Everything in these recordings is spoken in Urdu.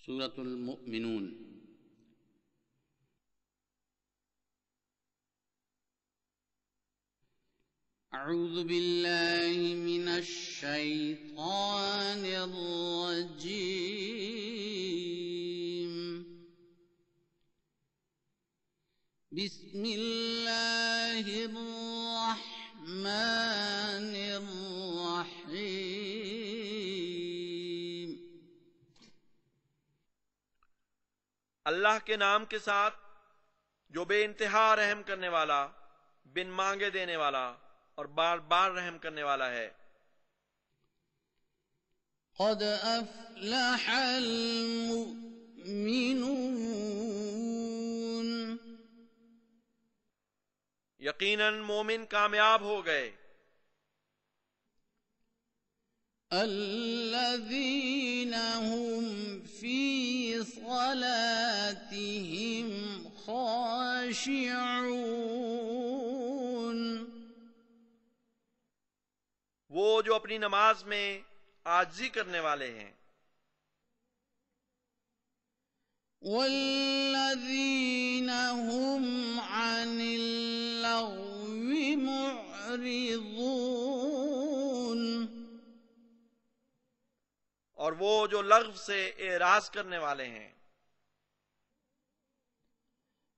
سورة المؤمنون۔ اعوذ باللہ من الشیطان الرجیم، بسم اللہ الرحمن الرحیم۔ اللہ کے نام کے ساتھ جو بے انتہا رحم کرنے والا، بن مانگے دینے والا اور بار بار رحم کرنے والا ہے۔ قد افلح المؤمنون، یقیناً مومن کامیاب ہو گئے۔ الذین هم فی صلاتهم خاشعون، وہ جو اپنی نماز میں عاجزی کرنے والے ہیں۔ والذین هم عن اللغو معرضون، اور وہ جو لغو سے اعراض کرنے والے ہیں۔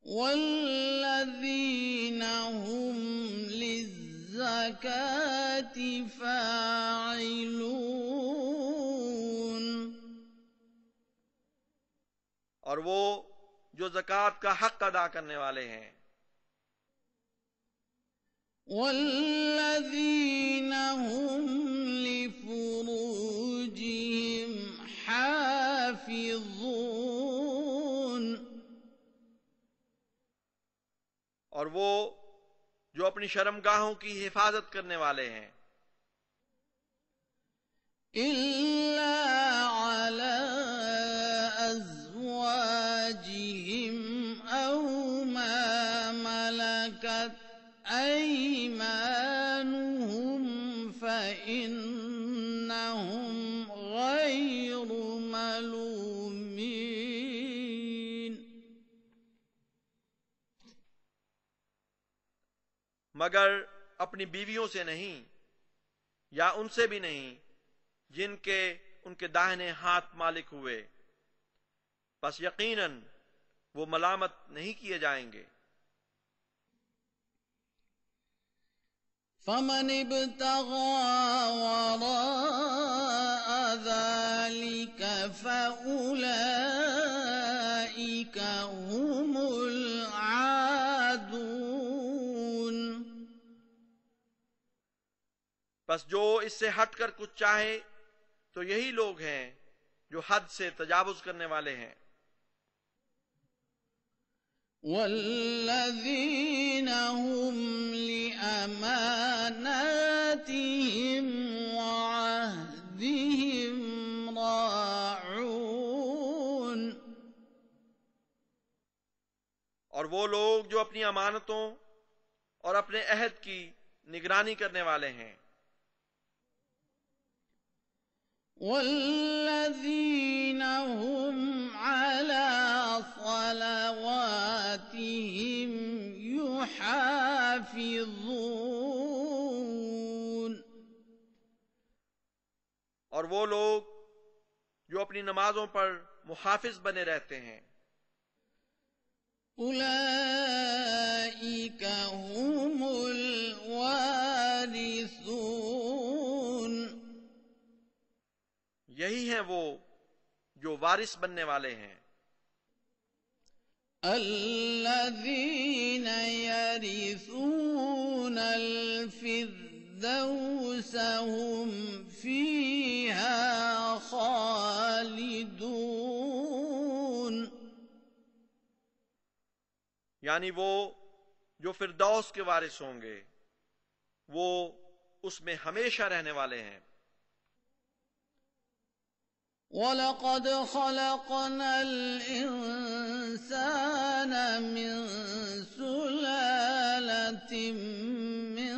والذین هم للزکاة فاعلون، اور وہ جو زکوٰۃ کا حق ادا کرنے والے ہیں۔ والذین هم لفروجهم حافظون، اور وہ جو اپنی شرمگاہوں کی حفاظت کرنے والے ہیں۔ الا علی ازواجهم او ما ملکت ایمانهم فإنهم غیر ملومین، مگر اپنی بیویوں سے نہیں، یا ان سے بھی نہیں جن کے ان کے داہنے ہاتھ مالک ہوئے، بس یقیناً وہ ملامت نہیں کیے جائیں گے۔ فمن ابتغى وراء ذلك فأولئك هم العادون، بس جو اس سے ہٹ کر کچھ چاہے تو یہی لوگ ہیں جو حد سے تجاوز کرنے والے ہیں۔ والذین هم لأماناتهم وعهدهم راعون، اور وہ لوگ جو اپنی امانتوں اور اپنے عہد کی نگرانی کرنے والے ہیں۔ والذین هم علی صلواتهم یحافظون، اور وہ لوگ جو اپنی نمازوں پر محافظ بنے رہتے ہیں۔ اولئک هم الوارثون، یہی ہیں وہ جو وارث بننے والے ہیں۔ الذین یرثون الفردوس هم فیہا خالدون، یعنی وہ جو فردوس کے وارث ہوں گے، وہ اس میں ہمیشہ رہنے والے ہیں۔ وَلَقَدْ خَلَقْنَا الْإِنسَانَ مِنْ سُلَالَةٍ مِنْ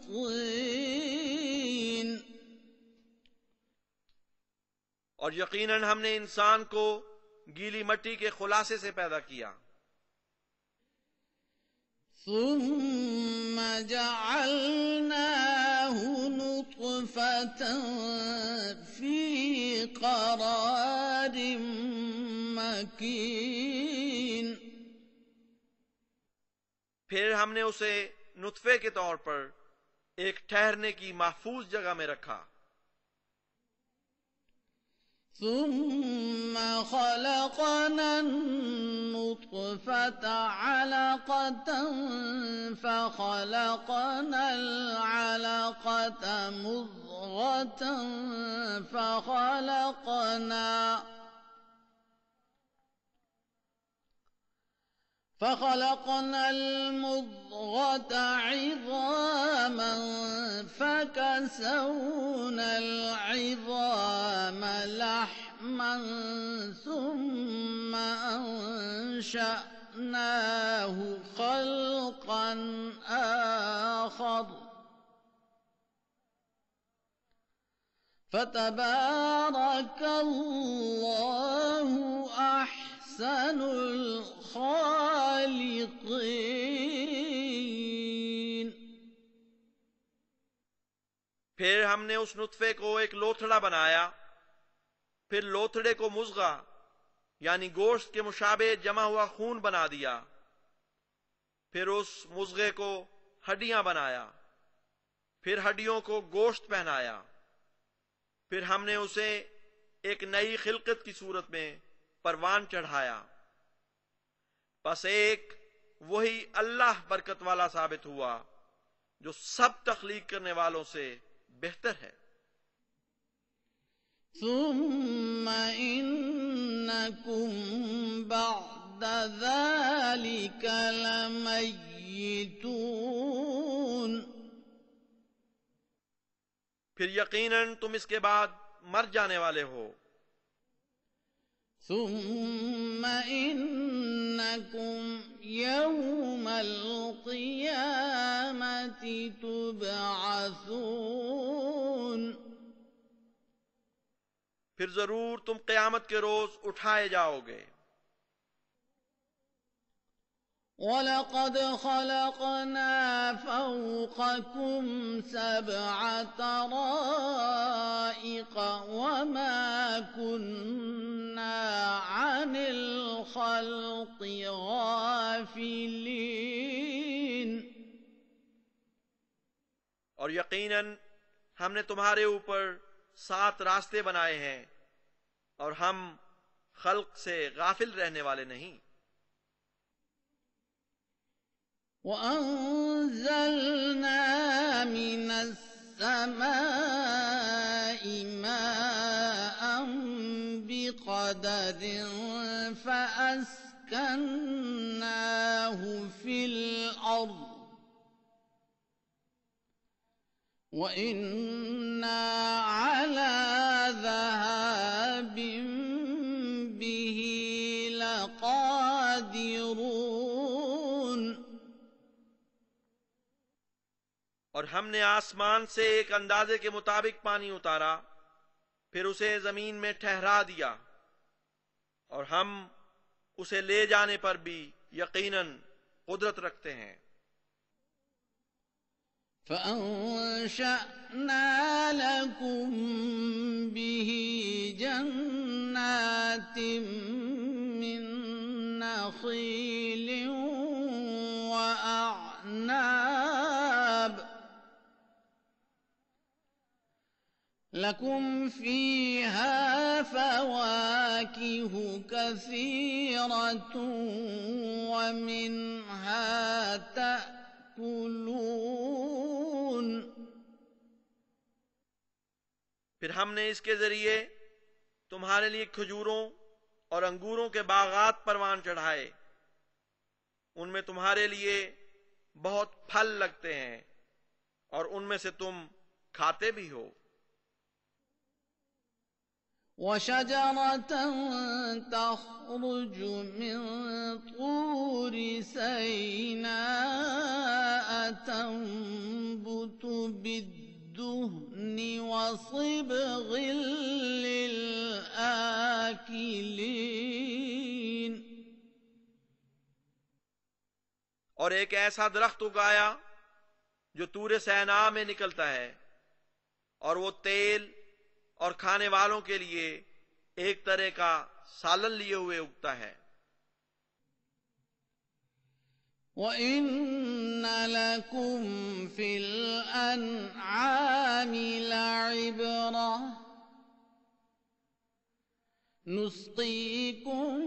طِينٍ، اور یقیناً ہم نے انسان کو گیلی مٹی کے خلاصے سے پیدا کیا، ثم جعلناه نطفة في قرار مكين، پھر ہم نے اسے نطفے کے طور پر ایک ٹھہرنے کی محفوظ جگہ میں رکھا، ثم خلقنا النطفة علقة فخلقنا العلقة مضغة فخلقنا المضغة عظاما فكسونا العظام لحما ثم أنشأناه خلقا آخر فتبارك الله أحسن الخالقين۔ پھر ہم نے اس نطفے کو ایک لوتھڑا بنایا، پھر لوتھڑے کو مضغہ یعنی گوشت کے مشابہ جمع ہوا خون بنا دیا، پھر اس مضغے کو ہڈیاں بنایا، پھر ہڈیوں کو گوشت پہنایا، پھر ہم نے اسے ایک نئی خلقت کی صورت میں پروان چڑھایا، پس ایک وہی اللہ برکت والا ثابت ہوا جو سب تخلیق کرنے والوں سے بہتر ہے۔ ثم إنكم بعد ذلك لميتون، پھر یقیناً تم اس کے بعد مر جانے والے ہو، ثم إنكم يوم القيامة تبعثون، پھر ضرور تم قیامت کے روز اٹھائے جاؤ گے۔ وَلَقَدْ خَلَقْنَا فَوْقَكُمْ سَبْعَ طَرَائِقَ وَمَا كُنَّا عَنِ الْخَلْقِ غَافِلِينَ، اور یقیناً ہم نے تمہارے اوپر 7 راستے بنائے ہیں اور ہم خلق سے غافل رہنے والے نہیں۔ وَأَنزَلْنَا مِنَ السَّمَاءِ مَاءً بِقَدَرٍ فَأَسْكَنَّاهُ فِي الْأَرْضِ وَإِنَّا عَلَى ذَهَابٍ بِهِ لَقَادِرُونَ، اور ہم نے آسمان سے ایک اندازے کے مطابق پانی اتارا، پھر اسے زمین میں ٹھہرا دیا، اور ہم اسے لے جانے پر بھی یقیناً قدرت رکھتے ہیں۔ فَأَنشَأْنَا لَكُم بِهِ جَنَّاتٍ مِّن نَّخِيلٍ وَأَعْنَابٍ لَكُمْ فِيهَا فَوَاكِهُ كَثِيرَةٌ وَمِنْهَا تَأْكُلُونَ، پھر ہم نے اس کے ذریعے تمہارے لیے کھجوروں اور انگوروں کے باغات پروان چڑھائے، ان میں تمہارے لیے بہت پھل لگتے ہیں اور ان میں سے تم کھاتے بھی ہو۔ وَشَجَرَةً تَخْرُجُ مِن طُورِ سَيْنَاءَ تَنبُتُ بِالدُّهْنِ وَصِبْغٍ لِّلْآكِلِينَ، اور ایک ایسا درخت اگایا جو طور سینا میں نکلتا ہے، اور وہ تیل اور کھانے والوں کے لیے ایک طرح کا سالن لیے ہوئے اگتا ہے۔ وَإِنَّ لَكُمْ فِي الْأَنْعَامِ لَعِبْرَةً نُسْقِيكُم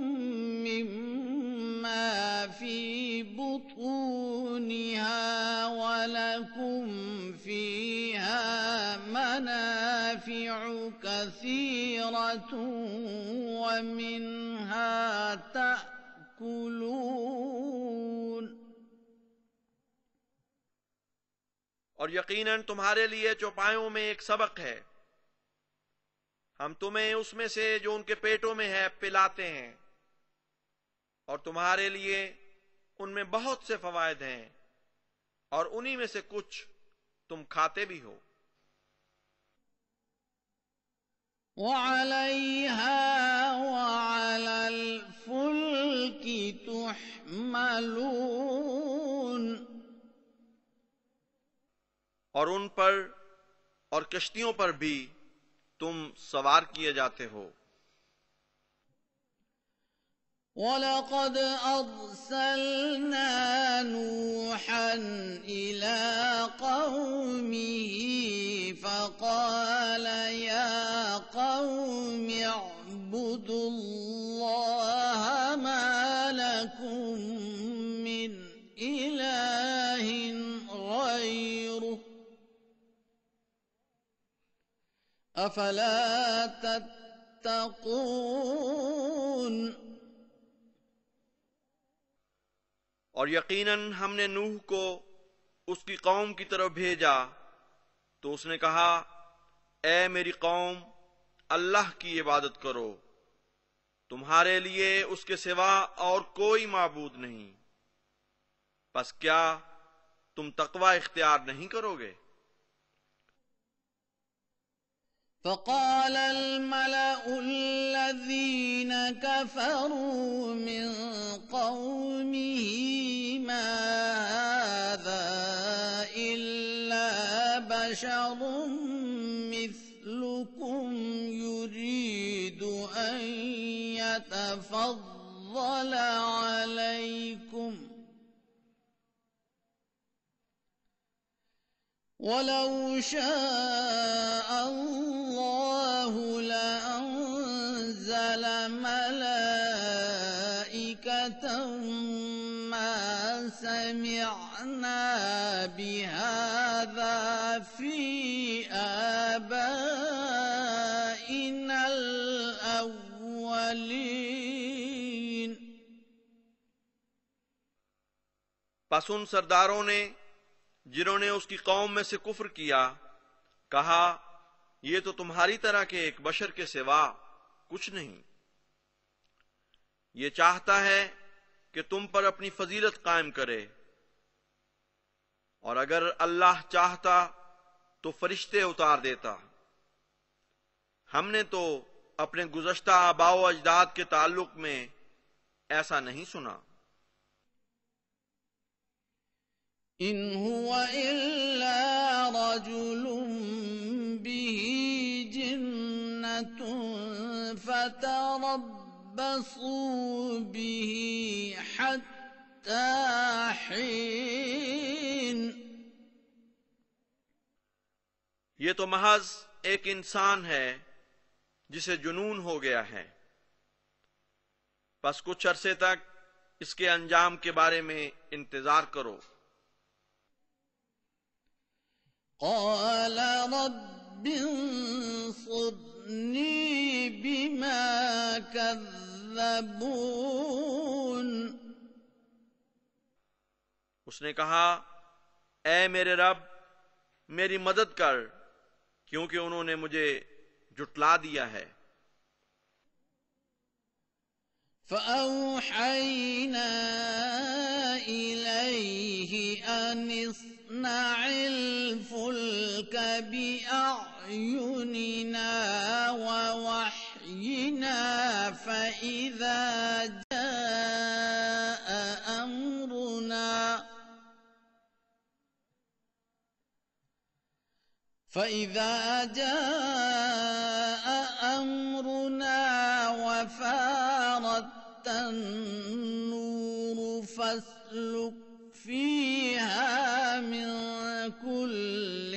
مِّمَّا فِي بُطُونِهَا وَلَكُمْ فِيهَا مَنَافِعُ كَثِيرَةٌ وَمِنْهَا تَأْكُلُونَ۔ اور یقیناً تمہارے لیے چوپایوں میں ایک سبق ہے، ہم تمہیں اس میں سے جو ان کے پیٹوں میں ہے پلاتے ہیں، اور تمہارے لیے ان میں بہت سے فوائد ہیں، اور انہی میں سے کچھ تم کھاتے بھی ہو۔ وَعَلَيْهَا وَعَلَى الْفُلْكِ تُحْمَلُونَ۔ اور ان پر اور کشتیوں پر بھی تم سوار کیے جاتے ہو۔ وَلَقَدْ أَرْسَلْنَا نُوحًا إِلَىٰ قَوْمِهِ فَقَالَ يَا قَوْمِ اعْبُدُوا اللَّهَ مَا لَكُم مِّنْ إِلَٰهٍ غَيْرُهُ أَفَلَا تَتَّقُونَ۔ اور یقیناً ہم نے نوح کو اس کی قوم کی طرف بھیجا تو اس نے کہا، اے میری قوم، اللہ کی عبادت کرو، تمہارے لیے اس کے سوا اور کوئی معبود نہیں، پس کیا تم تقوی اختیار نہیں کرو گے؟ فقال الملأ الذين كفروا من قومه ما هذا إلا بشر مثلكم يريد أن يتفضل عليكم وَلَوْ شَاءَ اللَّهُ لَأَنزَلَ مَلَائِكَةً مَّا سَمِعْنَا بِهَٰذَا فِي آبَائِنَا الْأَوَّلِينَ۔ پس ان سرداروں نے جنہوں نے اس کی قوم میں سے کفر کیا کہا، یہ تو تمہاری طرح کے ایک بشر کے سوا کچھ نہیں، یہ چاہتا ہے کہ تم پر اپنی فضیلت قائم کرے، اور اگر اللہ چاہتا تو فرشتے اتار دیتا، ہم نے تو اپنے گزشتہ آباء و اجداد کے تعلق میں ایسا نہیں سنا۔ إِنْ هُوَ إِلَّا رَجُلٌ بِهِ جِنَّةٌ فَتَرَبَّصُوا بِهِ حَتَّى حِينٍ۔ یہ تو محض ایک انسان ہے جسے جنون ہو گیا ہے، پس کچھ عرصے تک اس کے انجام کے بارے میں انتظار کرو۔ قال رب انصرني بما كذبون۔ اس نے کہا، اے میرے رب میری مدد کر، کیونکہ انہوں نے مجھے جھٹلا دیا ہے۔ فَأَوْحَيْنَا إِلَيْهِ أَنِ اصْنَعِ الْفُلْكَ بِأَعْيُنِنَا وَوَحْيِنَا فَإِذَا جَاءَ أَمْرُنَا فإذا جاء أمرنا وفارت النور فاسلك فيها من كل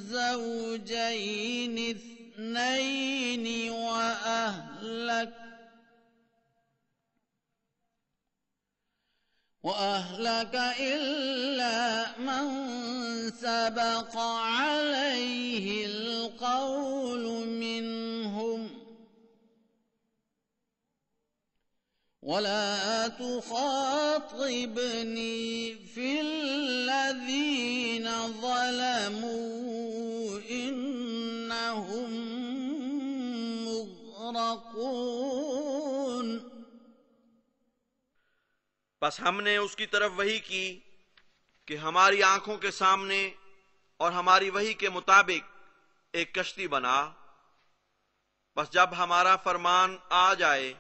زوجين اثنين وأهلك إلا من سبق عليه القول منهم ولا تخاطبني في الذين ظلموا إنهم مغرقون. بس ہم نے اس کی طرف وحی کی کہ ہماری آنکھوں کے سامنے اور ہماری وحی کے مطابق ایک کشتی بنا. بس جب ہمارا فرمان آ جائے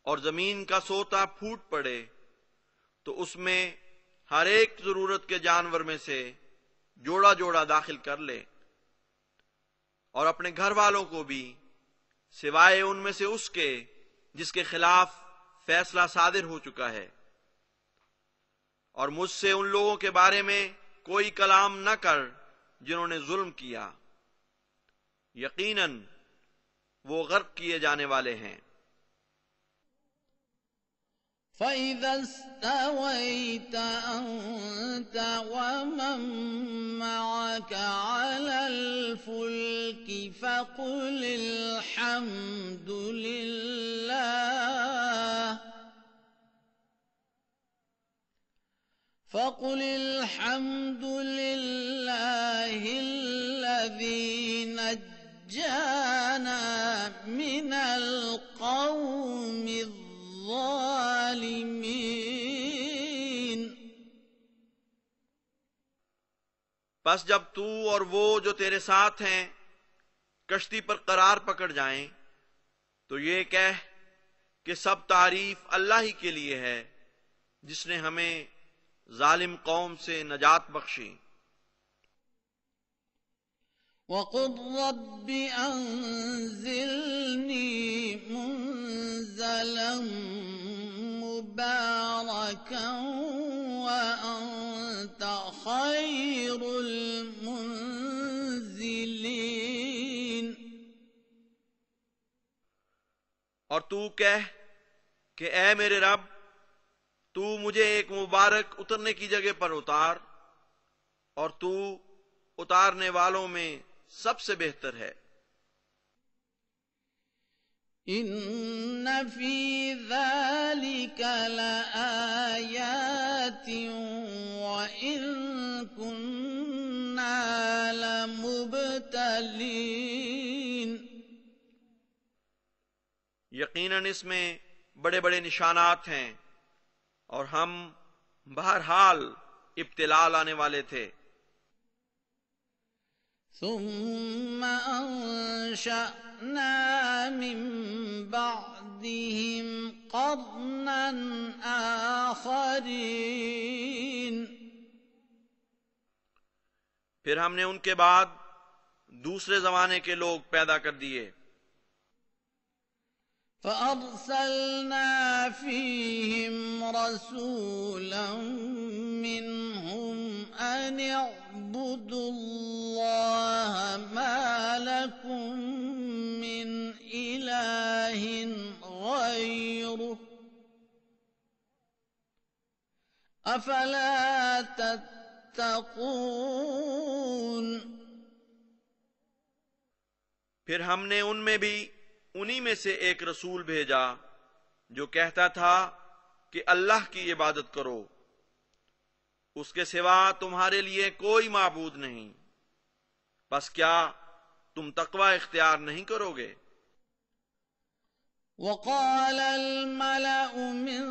اور زمین کا سوتا پھوٹ پڑے تو اس میں ہر ایک ضرورت کے جانور میں سے جوڑا جوڑا داخل کر لے، اور اپنے گھر والوں کو بھی سوائے ان میں سے اس کے جس کے خلاف فیصلہ صادر ہو چکا ہے، اور مجھ سے ان لوگوں کے بارے میں کوئی کلام نہ کر جنہوں نے ظلم کیا، یقیناً وہ غرق کیے جانے والے ہیں. فَإِذَا اسْتَوَيْتَ أَنْتَ وَمَن مَّعَكَ عَلَى الْفُلْكِ فَقُلِ الْحَمْدُ لِلَّهِ الَّذِي نَجَّانَا مِنَ الْقَوْمِ الظَّالِمِينَ. پس جب تو اور وہ جو تیرے ساتھ ہیں کشتی پر قرار پکڑ جائیں تو یہ کہہ کہ سب تعریف اللہ ہی کے لیے ہے جس نے ہمیں ظالم قوم سے نجات بخشی. وَقُلْ رَبِّ أَنزِلْنِي مُنزَلًا مُبَارَكًا وَأَنْتَ خَيْرُ الْمُنزِلِينَ. اور تو کہہ کہ اے میرے رب، تو مجھے ایک مبارک اترنے کی جگہ پر اتار، اور تو اتارنے والوں میں سب سے بہتر ہے. إِنَّ فِي ذَلِكَ لَآيَاتٍ وَإِن كُنَّا لَمُبْتَلِينَ. یقیناً اس میں بڑے بڑے نشانات ہیں اور ہم بہرحال ابتلا لانے والے تھے. ثم أنشأنا من بعدهم قرنا آخرين. پھر ہم نے ان کے بعد دوسرے زمانے کے لوگ پیدا کر دیے. فأرسلنا فيهم رسولا منهم أن اعبدوا الله ما لكم من إله غيره أفلا تتقون. پھر ہم نے ان میں بھی انہی میں سے ایک رسول بھیجا جو کہتا تھا کہ اللہ کی عبادت کرو، اس کے سوا تمہارے لیے کوئی معبود نہیں، بس کیا تم تقوی اختیار نہیں کرو گے؟ وقال الملأ من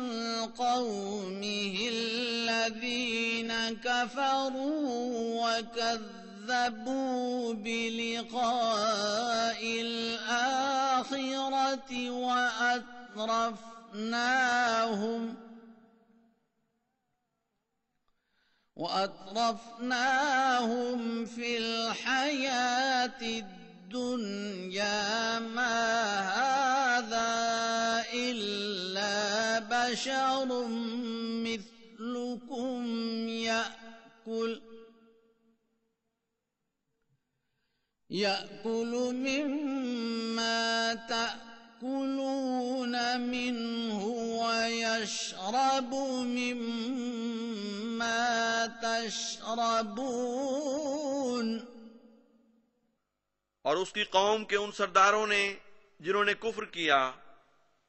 قومه الذين كفروا وكذبوا بلقاء الآخرة وَأَتْرَفْنَاهُمْ فِي الْحَيَاةِ الدُّنْيَا مَا هَذَا إِلَّا بَشَرٌ مِثْلُكُمْ يَأْكُلُ مِمَّا تَأْكُلُونَ مِنْهُ وَيَشْرَبُ مِمَّا تَشْرَبُونَ. اور اس کی قوم کے ان سرداروں نے جنہوں نے کفر کیا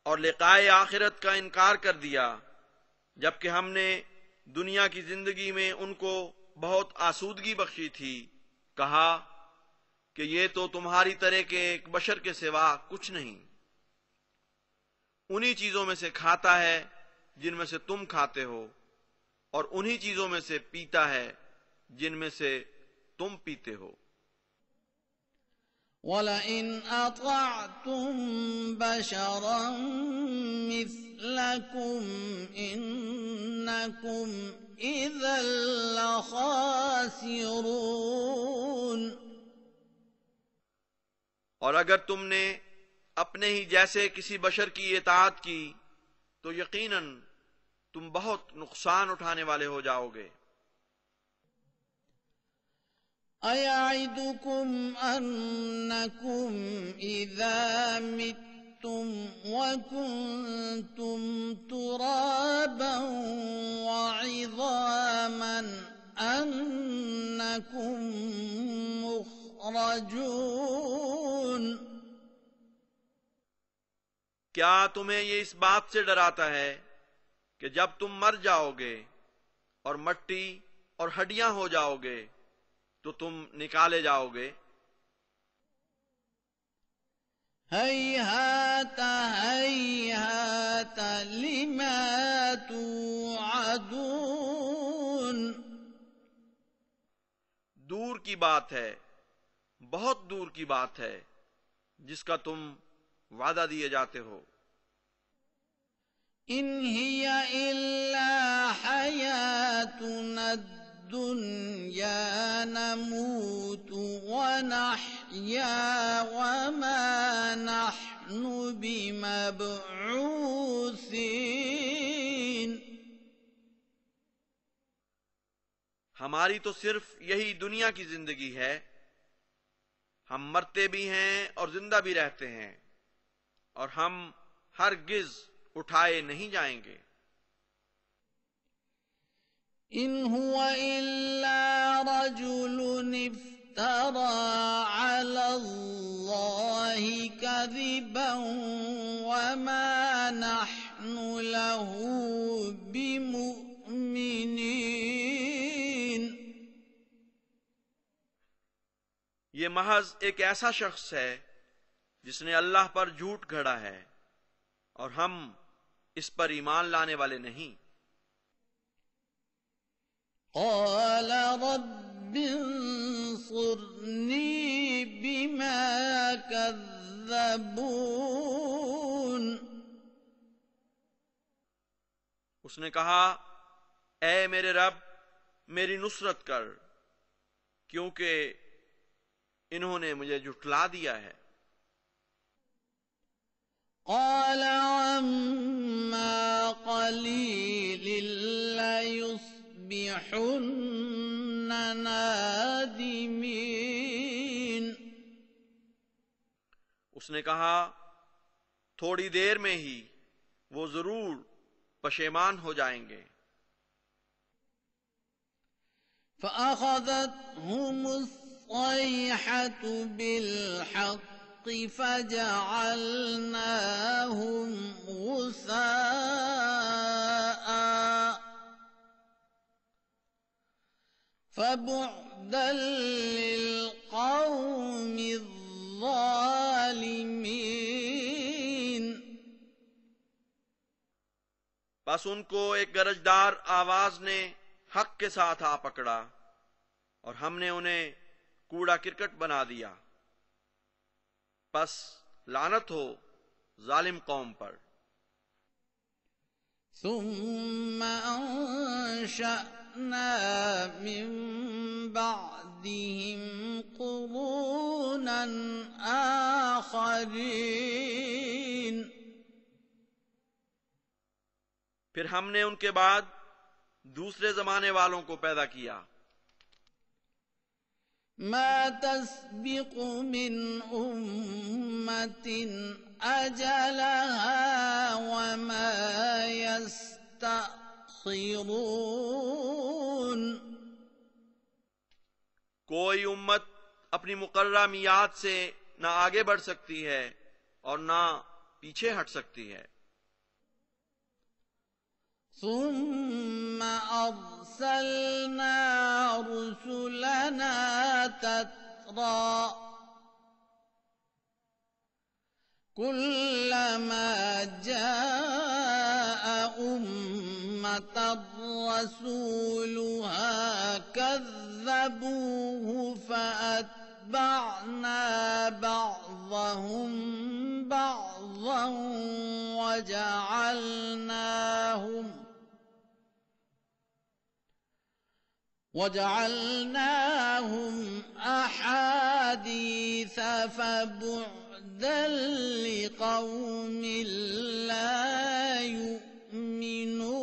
اور لقائے آخرت کا انکار کر دیا، جبکہ ہم نے دنیا کی زندگی میں ان کو بہت آسودگی بخشی تھی، کہا کہ یہ تو تمہاری طرح کے ایک بشر کے سوا کچھ نہیں، انہی چیزوں میں سے کھاتا ہے جن میں سے تم کھاتے ہو، اور انہی چیزوں میں سے پیتا ہے جن میں سے تم پیتے ہو. وَلَئِنْ أَطَعْتُمْ بَشَرًا مِثْلَكُمْ إِنَّكُمْ إِذًا لَخَاسِرُونَ. اور اگر تم نے اپنے ہی جیسے کسی بشر کی اطاعت کی تو یقیناً تم بہت نقصان اٹھانے والے ہو جاؤ گے. أَيَعِدُكُمْ أَنَّكُمْ إِذَا مِتُّمْ وَكُنْتُمْ تُرَابًا وَعِظَامًا أَنَّكُمْ مُخْرَجُونَ. کیا تمہیں یہ اس بات سے ڈراتا ہے کہ جب تم مر جاؤ گے اور مٹی اور ہڈیاں ہو جاؤ گے تو تم نکالے جاؤ گے؟ هَيْهَاتَ هَيْهَاتَ لِمَا تُوعَدُونَ. دور کی بات ہے، بہت دور کی بات ہے جس کا تم وعدہ دیے جاتے ہو. إِنْ هِيَ إِلَّا حَيَاتُنَا الدُّنْيَا نَمُوتُ وَنَحْيَا وَمَا نَحْنُ بِمَبْعُوثِينَ. ہماری تو صرف یہی دنیا کی زندگی ہے، ہم مرتے بھی ہیں اور زندہ بھی رہتے ہیں، اور ہم ہرگز اٹھائے نہیں جائیں گے. إِنْ هُوَ إِلَّا رَجُلٌ افْتَرَى عَلَى اللَّهِ كَذِبًا وَمَا نَحْنُ لَهُ بِمُؤْمِنِينَ. یہ محض ایک ایسا شخص ہے جس نے اللہ پر جھوٹ گھڑا ہے، اور ہم اس پر ایمان لانے والے نہیں. قَالَ رَبِّ انصُرْنِي بِمَا كَذَّبُونِ. اس نے کہا، اے میرے رب میری نصرت کر، کیونکہ انہوں نے مجھے جھٹلا دیا ہے. قَالَ عَمَّا قَلِيلٍ لَيُصْبِحُنَّ نَادِمِينَ. اس نے کہا، تھوڑی دیر میں ہی وہ ضرور پشیمان ہو جائیں گے. فَأَخَذَتْهُمُ الصَّيْحَةُ بِالْحَقِّ فَجَعَلْنَاهُمْ غُثَاءً فَبُعْدًا لِلْقَوْمِ الظَّالِمِينَ. بس ان کو ایک گرجدار آواز نے حق کے ساتھ آ پکڑا، اور ہم نے انہیں کوڑا کرکٹ بنا دیا. پس لعنت ہو ظالم قوم پر. ثُمَّ أَنشَأْنَا من بعدهم قرونا آخرين پھر ہم نے ان کے بعد دوسرے زمانے والوں کو پیدا کیا. ما تسبق من أمة أجلها وما يستأخرون کوئی امت اپنی مقررہ میعاد سے نہ آگے بڑھ سکتی ہے اور نہ پیچھے ہٹ سکتی ہے. ثم أرسلنا رسلنا تترى كلما جاء أمة رسولها كذبوه فأتبعنا بعضهم بعضا وجعلناهم أحاديث فبعدا لقوم لا يؤمنون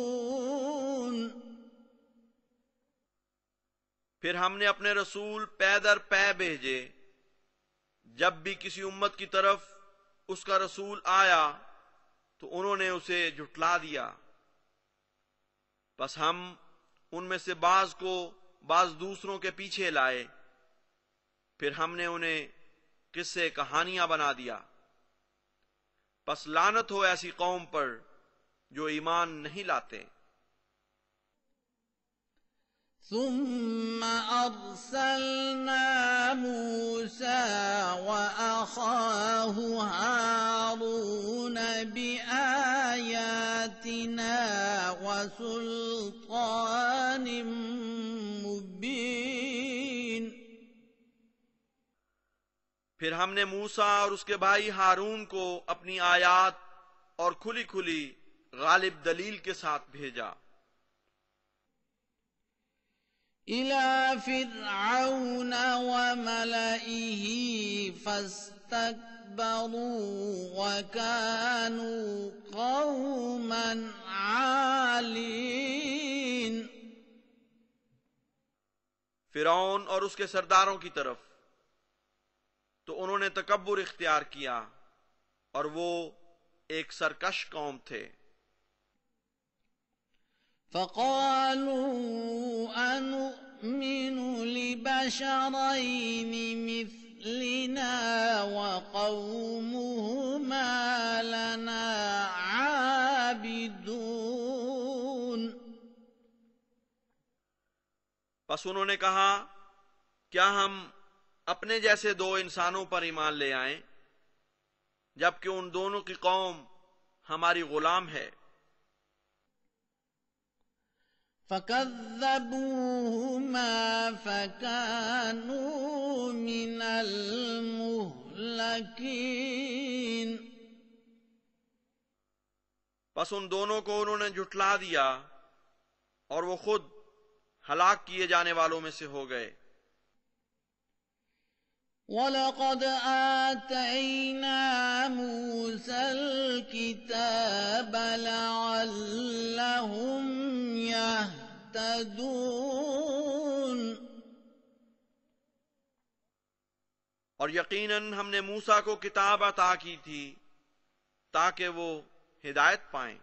پھر ہم نے اپنے رسول پے در پے بھیجے. جب بھی کسی امت کی طرف اس کا رسول آیا تو انہوں نے اسے جھٹلا دیا. بس ہم ان میں سے بعض کو بعض دوسروں کے پیچھے لائے. پھر ہم نے انہیں قصے کہانیاں بنا دیا. پس لعنت ہو ایسی قوم پر جو ایمان نہیں لاتے. ثم أرسلنا موسى وأخاه هارون بآياتنا وسلطان مبين پھر ہم نے موسیٰ اور اس کے بھائی ہارون کو اپنی آیات اور کھلی کھلی غالب دلیل کے ساتھ بھیجا. إلى فرعون وملئه فاستكبروا وكانوا قوما عالين فرعون اور اس کے سرداروں کی طرف تو انہوں نے تکبر اختیار کیا اور وہ ایک سرکش قوم تھے. فقالوا أنؤمن لبشرين مثلنا وقومهما لنا عابدون پس انہوں نے کہا کیا ہم اپنے جیسے دو انسانوں پر ایمان لے آئیں جبکہ ان دونوں کی قوم ہماری غلام ہے. فكذبوهما فكانوا من المهلكين پس ان دونوں کو انہوں نے جھٹلا دیا اور وہ خود ہلاک کیے جانے والوں میں سے ہو گئے. وَلَقَدْ آتَيْنَا مُوسَى الْكِتَابَ لَعَلَّهُمْ يَهْتَدُونَ اور یقیناً ہم نے موسیٰ کو کتاب عطا کی تھی تاکہ وہ ہدایت پائیں.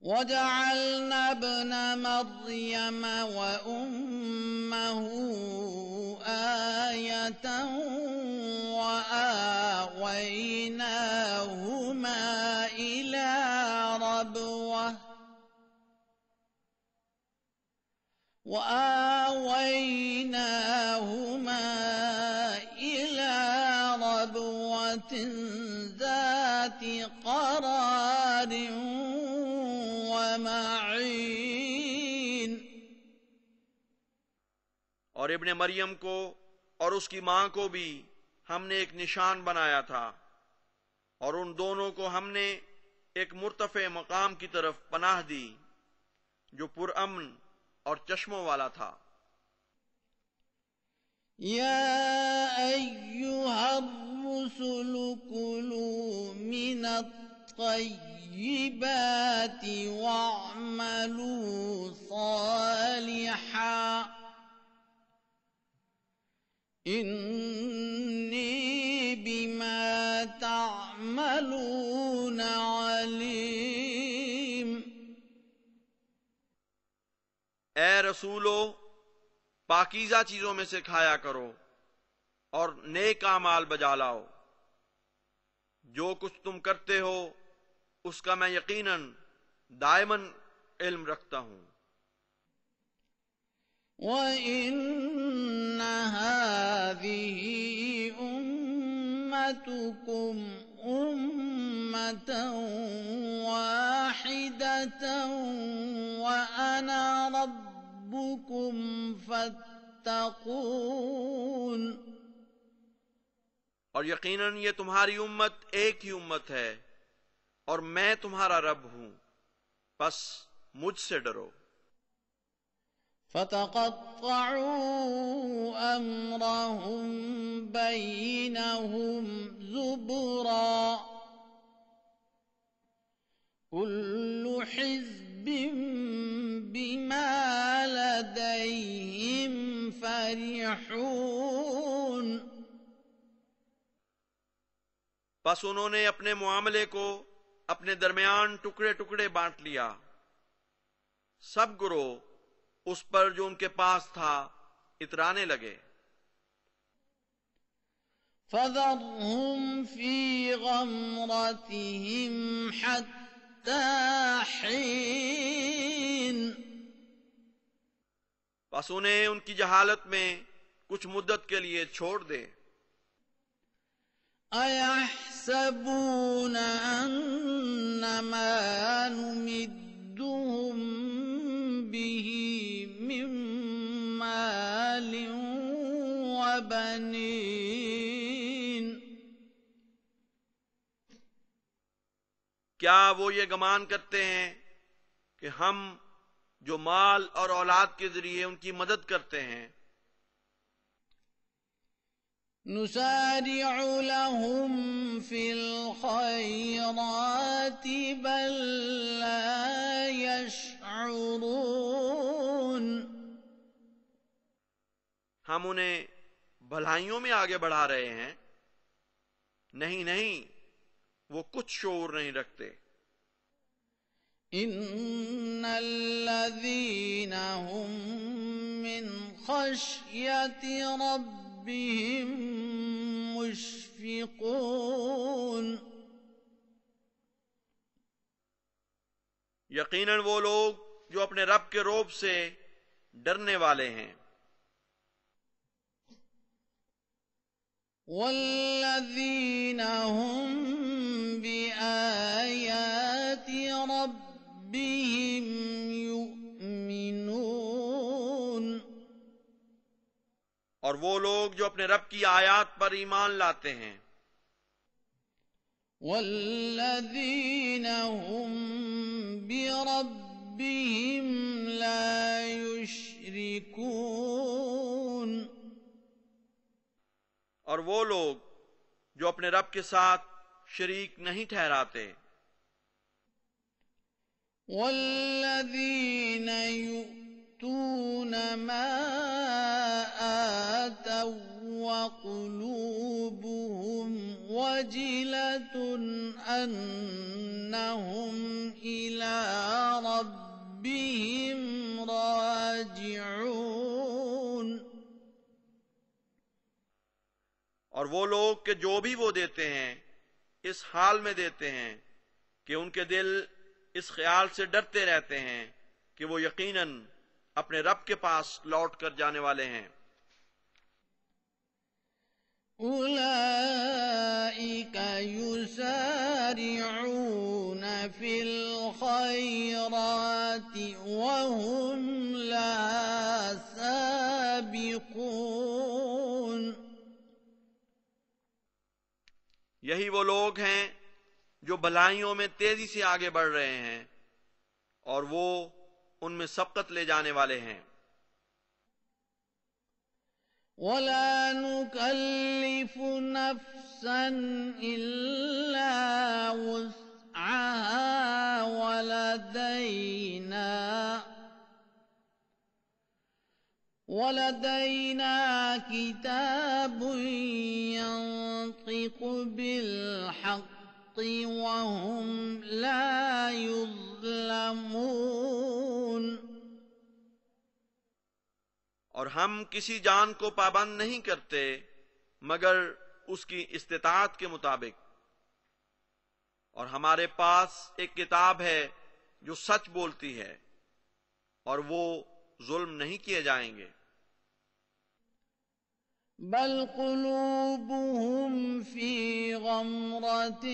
وَجَعَلْنَا ابْنَ مَرْيَمَ وَأُمَّهُ آيَةً وَآوَيْنَاهُمَا إِلَى رَبْوَةٍ ذَاتِ قَرَارٍ وَمَعِينٍ اور ابن مریم کو اور اس کی ماں کو بھی ہم نے ایک نشان بنایا تھا اور ان دونوں کو ہم نے ایک مرتفع مقام کی طرف پناہ دی جو پرامن اور چشموں والا تھا۔ يا أيها الرسل كلوا من الطيبات واعملوا صالحا إني بما تعملون عليم۔ اے رسولو، پاکیزہ چیزوں میں سے کھایا کرو اور نیک اعمال بجا لاؤ، جو کچھ تم کرتے ہو اس کا میں یقیناً دائماً علم رکھتا ہوں۔ وَإِنَّ هَٰذِهِ أُمَّتُكُمْ أُمَّةً وَاحِدَةً وَأَنَا رَبُّكُمْ فَاتَّقُونِ۔ اور یقیناً یہ تمہاری امت ایک ہی امت ہے اور میں تمہارا رب ہوں، پس مجھ سے ڈرو۔ فَتَقَطَّعُوا أَمْرَهُم بَيْنَهُمْ زُبُرًا ۖ كُلُّ حِزْبٍ بِمَا لَدَيْهِمْ فَرِحُونَ۔ پس انہوں نے اپنے معاملے کو اپنے درمیان ٹکڑے ٹکڑے بانٹ لیا، سب گروہ اس پر جو ان کے پاس تھا اترانے لگے۔ فَذَرْهُمْ فِي غَمْرَتِهِمْ حَتَّىٰ حِينٍ۔ پس انہیں ان کی جہالت میں کچھ مدت کے لیے چھوڑ دے۔ أَيَحْسَبُونَ أَنَّمَا نُمِدُّهُم بِهِ مِن مَّالٍ وَبَنِينَ۔ کیا وہ یہ گمان کرتے ہیں کہ ہم جو مال اور اولاد کے ذریعے ان کی مدد کرتے ہیں، نُسَارِعُ لَهُمْ فِي الْخَيْرَاتِ بَل لَّا يَشْعُرُونَ۔ ہم انہیں بھلائیوں میں آگے بڑھا رہے ہیں، نہیں نہیں، وہ کچھ شعور نہیں رکھتے۔ إِنَّ الَّذِينَ هُم مِّنْ خَشْيَةِ رَبِّهِم مُّشْفِقُونَ۔ یقیناً وہ لوگ جو اپنے رب کے روب سے ڈرنے والے ہیں۔ وَالَّذِينَ هُم بِآيَاتِ رَبِّهِمْ يُؤْمِنُونَ۔ اور وہ لوگ جو اپنے رب کی آیات پر ایمان لاتے ہیں۔ وَالَّذِينَ هُم بِرَبِّهِمْ لَا يُشْرِكُونَ۔ اور وہ لوگ جو اپنے رب کے ساتھ شریک نہیں ٹھہراتے۔ وَالَّذِينَ يُؤْتُونَ مَا آتَوا وَّقُلُوبُهُمْ وَجِلَةٌ أَنَّهُمْ إِلَىٰ رَبِّهِمْ راجعون۔ اور وہ لوگ کہ جو بھی وہ دیتے ہیں اس حال میں دیتے ہیں کہ ان کے دل اس خیال سے ڈرتے رہتے ہیں کہ وہ یقیناً اپنے رب کے پاس لوٹ کر جانے والے ہیں۔ أُولَٰئِكَ يُسَارِعُونَ فِي الْخَيْرَاتِ وَهُمْ لَهَا سَابِقُونَ۔ یہی وہ لوگ ہیں جو بھلائیوں میں تیزی سے آگے بڑھ رہے ہیں، اور وہ ان میں سبقت لے جانے والے ہیں۔ وَلَا نُكَلِّفُ نَفْسًا إِلَّا وُسْعَهَا وَلَدَيْنَا كِتَابٌ يَنطِقُ بِالْحَقِّ وَهُمْ لَا يُظْلَمُونَ۔ اور ہم کسی جان کو پابند نہیں کرتے مگر اس کی استطاعت کے مطابق، اور ہمارے پاس ایک کتاب ہے جو سچ بولتی ہے، اور وہ ظلم نہیں کیے جائیں گے۔ بل قلوبهم في غمرة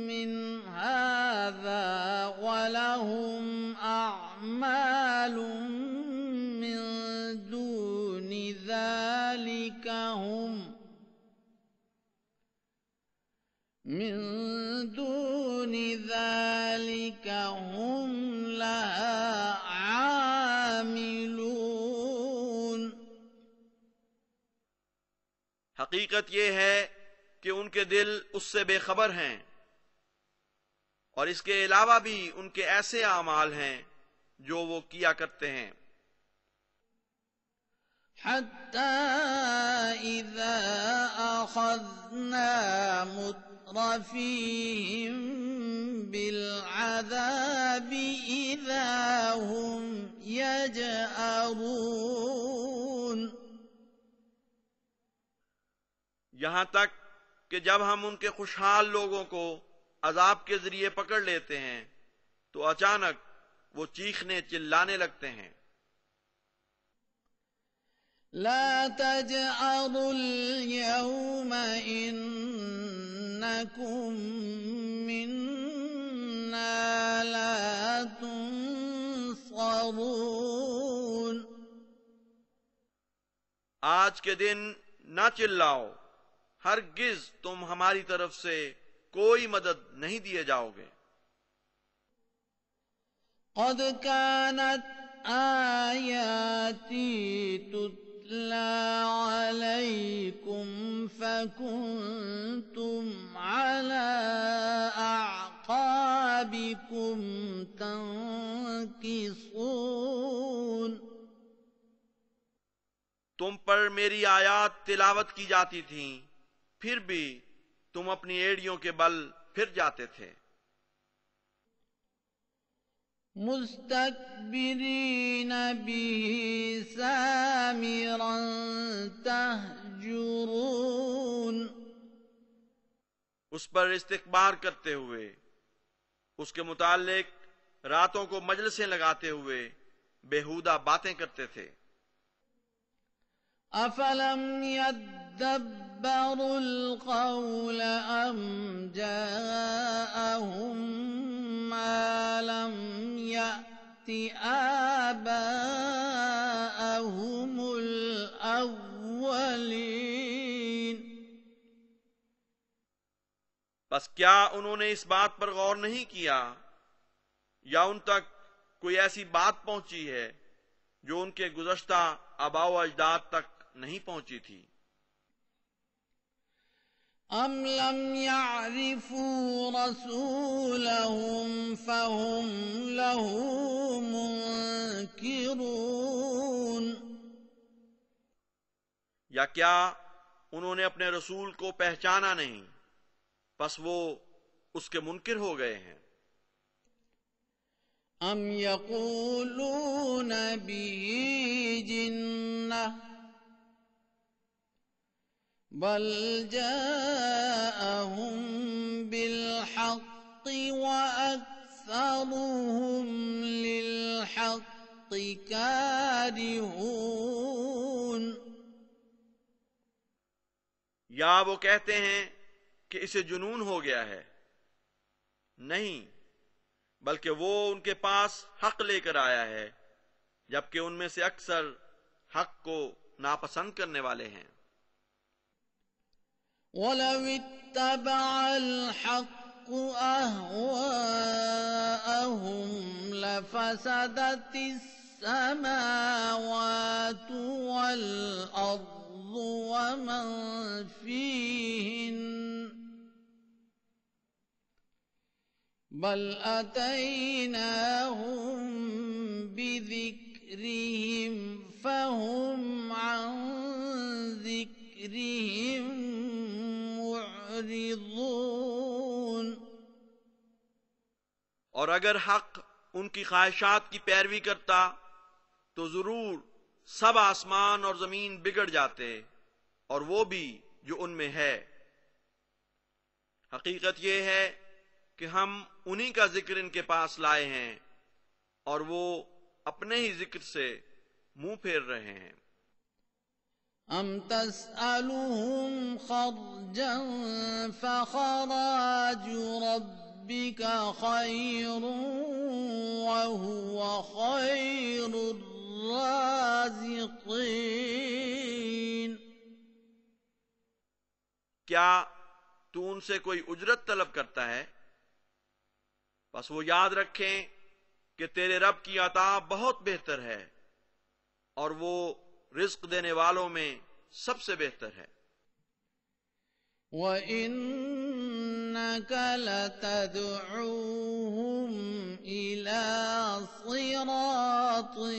من هذا ولهم أعمال من دون ذلك هم لها عاملون۔ حقیقت یہ ہے کہ ان کے دل اس سے بے خبر ہیں، اور اس کے علاوہ بھی ان کے ایسے اعمال ہیں جو وہ کیا کرتے ہیں۔ حتى إذا أخذنا مترفيهم بالعذاب إذا هم يجأرون۔ یہاں تک کہ جب ہم ان کے خوشحال لوگوں کو عذاب کے ذریعے پکڑ لیتے ہیں تو اچانک وہ چیخنے چلانے لگتے ہیں۔ لا تجأروا اليوم إنكم منا لا تنصرون۔ آج کے دن نہ چلاؤ، ہرگز تم ہماری طرف سے کوئی مدد نہیں دیے جاؤ گے۔ قد كانت آياتي تتلى عليكم فكنتم على أعقابكم تنكصون۔ تم پر میری آیات تلاوت کی جاتی تھیں، پھر بھی تم اپنی ایڑیوں کے بل پھر جاتے تھے۔ مستكبرين به سامرا تهجرون۔ اس پر استکبار کرتے ہوئے، اس کے متعلق راتوں کو مجلسیں لگاتے ہوئے بیہودہ باتیں کرتے تھے۔ افلم يدبروا القول ام جاءهم ما لم يأت آباءهم الأولين۔ بس کیا انہوں نے اس بات پر غور نہیں کیا یا ان تک کوئی ایسی بات پہنچی ہے جو ان کے گزشتہ آباء و اجداد تک نہیں پہنچی تھی؟ ام لم يعرفوا رسولهم فهم له منكرون۔ یا کیا انہوں نے اپنے رسول کو پہچانا نہیں، پس وہ اس کے منکر ہو گئے ہیں۔ ام یقولون به جنہ بل جاءهم بالحق وأكثرهم للحق كارهون۔ یا وہ کہتے ہیں کہ اسے جنون ہو گیا ہے؟ نہیں، بلکہ وہ ان کے پاس حق لے کر آیا ہے، جبکہ ان میں سے اکثر حق کو ناپسند کرنے والے ہیں۔ وَلَوِ اتَّبَعَ الْحَقُّ أهواءهم لفسدت السماوات والأرض ومن فيهن بل أتيناهم بذكرهم فهم عن ذكرهم معرضون۔ اور اگر حق ان کی خواہشات کی پیروی کرتا تو ضرور سب آسمان اور زمین بگڑ جاتے اور وہ بھی جو ان میں ہے۔ حقیقت یہ ہے کہ ہم انہی کا ذکر ان کے پاس لائے ہیں اور وہ اپنے ہی ذکر سے منہ پھیر رہے ہیں۔ ام تسألهم خرجا فخراج ربك خير وهو خير الرازقين۔ کیا تو ان سے کوئی اجرت طلب کرتا ہے؟ بس وہ یاد رکھیں کہ تیرے رب کی عطا بہت بہتر ہے اور وہ رزق دینے والوں میں سب سے بہتر ہے۔ وَإِنَّكَ لَتَدْعُوهُمْ إِلَى صِرَاطٍ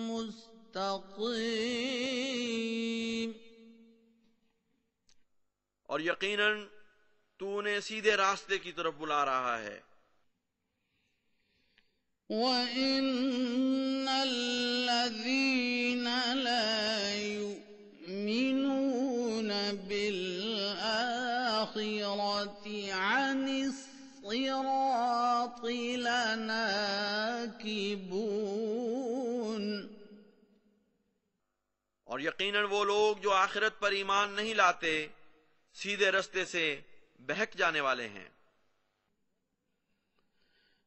مُسْتَقِيمٍ۔ اور یقیناً تو انہیں سیدھے راستے کی طرف بلا رہا ہے۔ وَإِنَّ الَّذِينَ لَا يُؤْمِنُونَ بِالْآخِرَةِ عَنِ الصِّرَاطِ لَنَاكِبُونَ۔ اور یقیناً وہ لوگ جو آخرت پر ایمان نہیں لاتے سیدھے رستے سے بہک جانے والے ہیں۔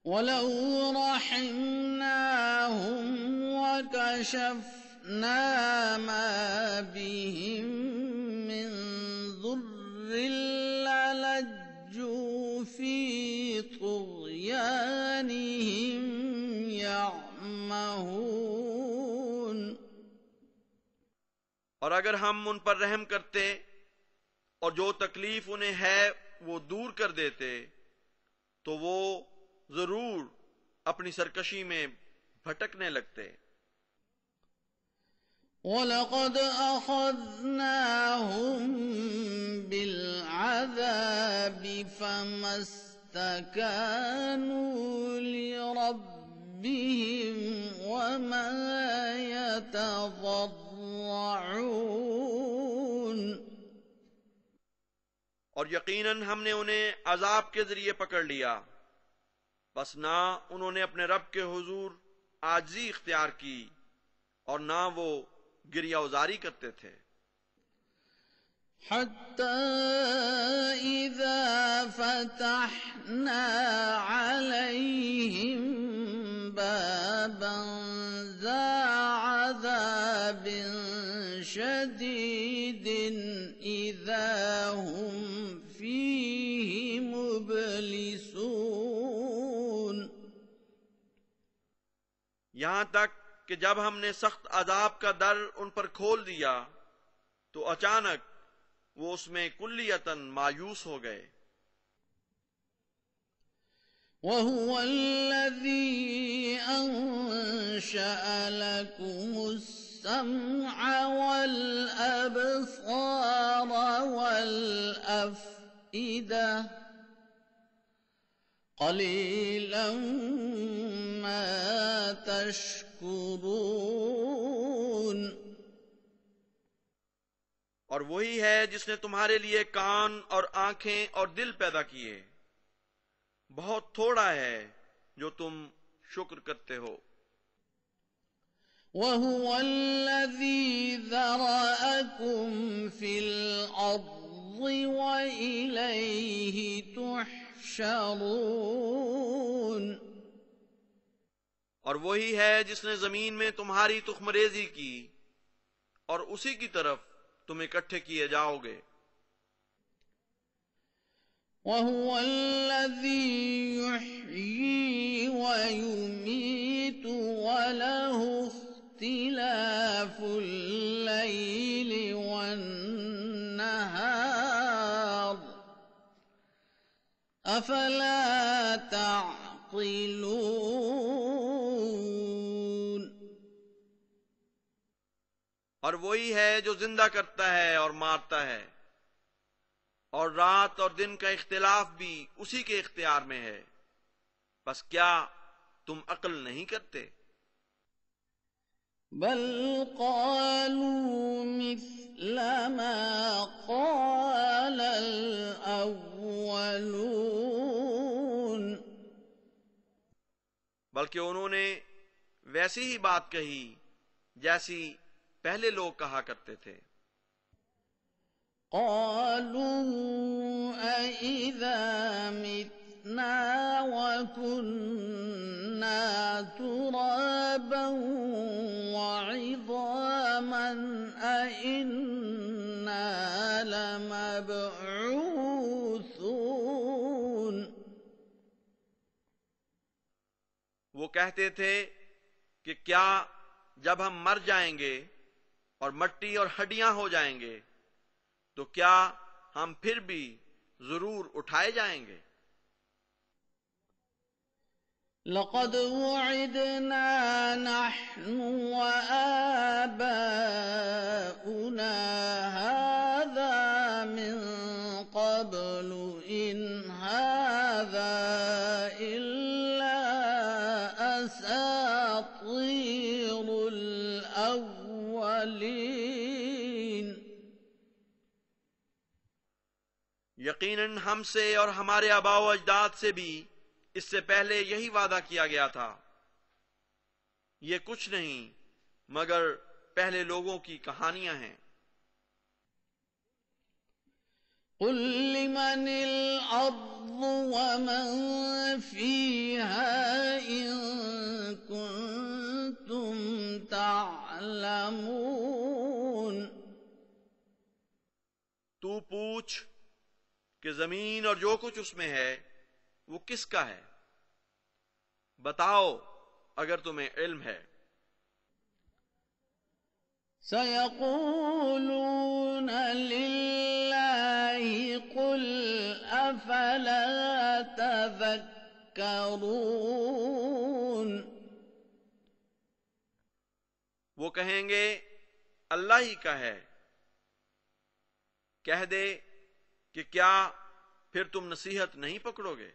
وَلَوْ رَحِمْنَاهُمْ وَكَشَفْنَا مَا بِهِمْ مِنْ ضُرٍّ لَلَجُّوا فِي طُغْيَانِهِمْ يَعْمَهُونَ۔ اور اگر ہم ان پر رحم کرتے اور جو تکلیف انہیں ہے وہ دور کر دیتے تو وہ ضرور اپنی سرکشی میں بھٹکنے لگتے۔ وَلَقَدْ أَخَذْنَاهُمْ بِالْعَذَابِ فَمَا اسْتَكَانُوا لِرَبِّهِمْ وَمَا يَتَضَرَّعُونَ۔ اور یقیناً ہم نے انہیں عذاب کے ذریعے پکڑ لیا، بس نہ انہوں نے اپنے رب کے حضور عاجزی اختیار کی اور نہ وہ گریہ ازاری کرتے تھے۔ حَتَّى إِذَا فَتَحْنَا عَلَيْهِمْ بَابًا ذَا عَذَابٍ شَدِيدٍ إِذَا هُمْ فِيهِ مُبْلِسُونَ۔ یہاں تک کہ جب ہم نے سخت عذاب کا در ان پر کھول دیا تو اچانک وہ اس میں کلیتاً مایوس ہو گئے۔ وَهُوَ الَّذِي أَنشَأَ لَكُمُ السَّمْعَ وَالْأَبْصَارَ وَالْأَفْئِدَةَ قَلِيلًا مَا تَشْكُرُونَ۔ اور وہی ہے جس نے تمہارے لیے کان اور آنکھیں اور دل پیدا کیے، بہت تھوڑا ہے جو تم شکر کرتے ہو۔ وَهُوَ الَّذِي ذَرَأَكُمْ فِي الْأَرْضِ وَإِلَيْهِ تُحْشَرُونَ۔ اور وہی ہے جس نے زمین میں تمہاری تخم ریزی کی اور اسی کی طرف تم اکٹھے کیے جاؤ گے۔ وهو الذي يحيي ويميت وله اختلاف الليل والنهار أفلا تعقلون. اور وہی ہے جو زندہ کرتا ہے اور مارتا ہے، اور رات اور دن کا اختلاف بھی اسی کے اختیار میں ہے، بس کیا تم عقل نہیں کرتے؟ بل قالوا مثل ما قال الأولون. بلکہ انہوں نے ویسی ہی بات کہی جیسی پہلے لوگ کہا کرتے تھے۔ قالوا أإذا متنا وكنا ترابا وعظاما أإنا لمبعوثون. وہ کہتے تھے کہ کیا جب ہم مر جائیں گے اور مٹی اور ہڈیاں ہو جائیں گے تو کیا ہم پھر بھی ضرور اٹھائے جائیں گے؟ لقد وعدنا نحن وآباؤنا هذا من قبل إن هذا إلا أساطير الأولين. یقیناً ہم سے اور ہمارے آباء و اجداد سے بھی اس سے پہلے یہی وعدہ کیا گیا تھا، یہ کچھ نہیں مگر پہلے لوگوں کی کہانیاں ہیں۔ قل لمن الأرض ومن فيها إن كنتم تعلمون. تو پوچھ کہ زمین اور جو کچھ اس میں ہے وہ کس کا ہے، بتاؤ اگر تمہیں علم ہے۔ سيقولون لله قل أفلا تذكرون. وہ کہیں گے اللہ ہی کا ہے، کہہ دے کہ کیا پھر تم نصیحت نہیں پکڑو گے؟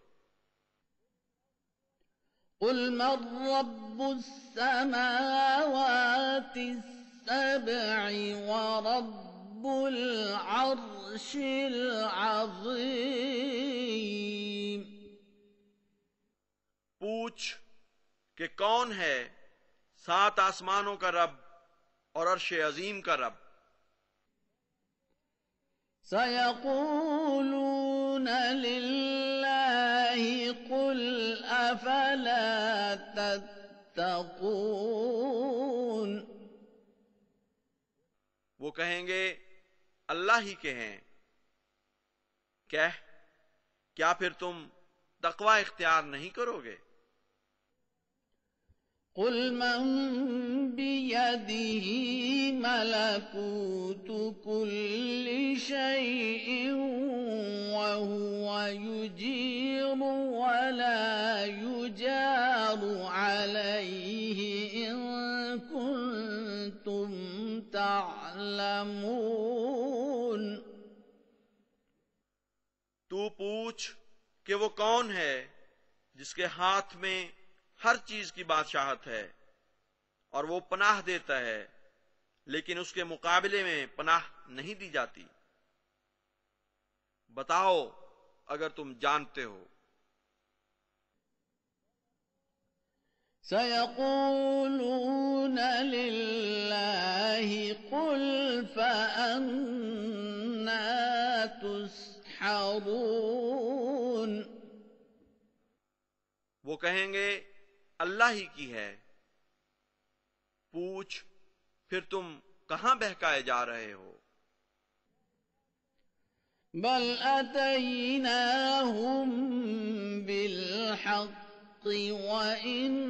قل من رب السماوات السبع ورب العرش العظيم. پوچھ کہ کون ہے 7 آسمانوں کا رب اور عرش عظیم کا رب؟ سيقولون لله قل أفلا تتقون. وہ کہیں گے اللہ ہی کے ہیں، کہہ کیا پھر تم تقوی اختیار نہیں کرو گے؟ قل من بيده ملكوت كل شيء وهو يجير ولا يجار عليه إن كنتم تعلمون. تو پوچھ کہ وہ کون ہے جس کے ہاتھ میں ہر چیز کی بادشاہت ہے اور وہ پناہ دیتا ہے لیکن اس کے مقابلے میں پناہ نہیں دی جاتی، بتاؤ اگر تم جانتے ہو۔ سيقولون لله قل فأنا تسحرون. وہ کہیں گے اللہ ہی کی ہے، پوچھ پھر تم کہاں بہکائے جا رہے ہو؟ بل أتيناهم جاءهم بالحق وإنهم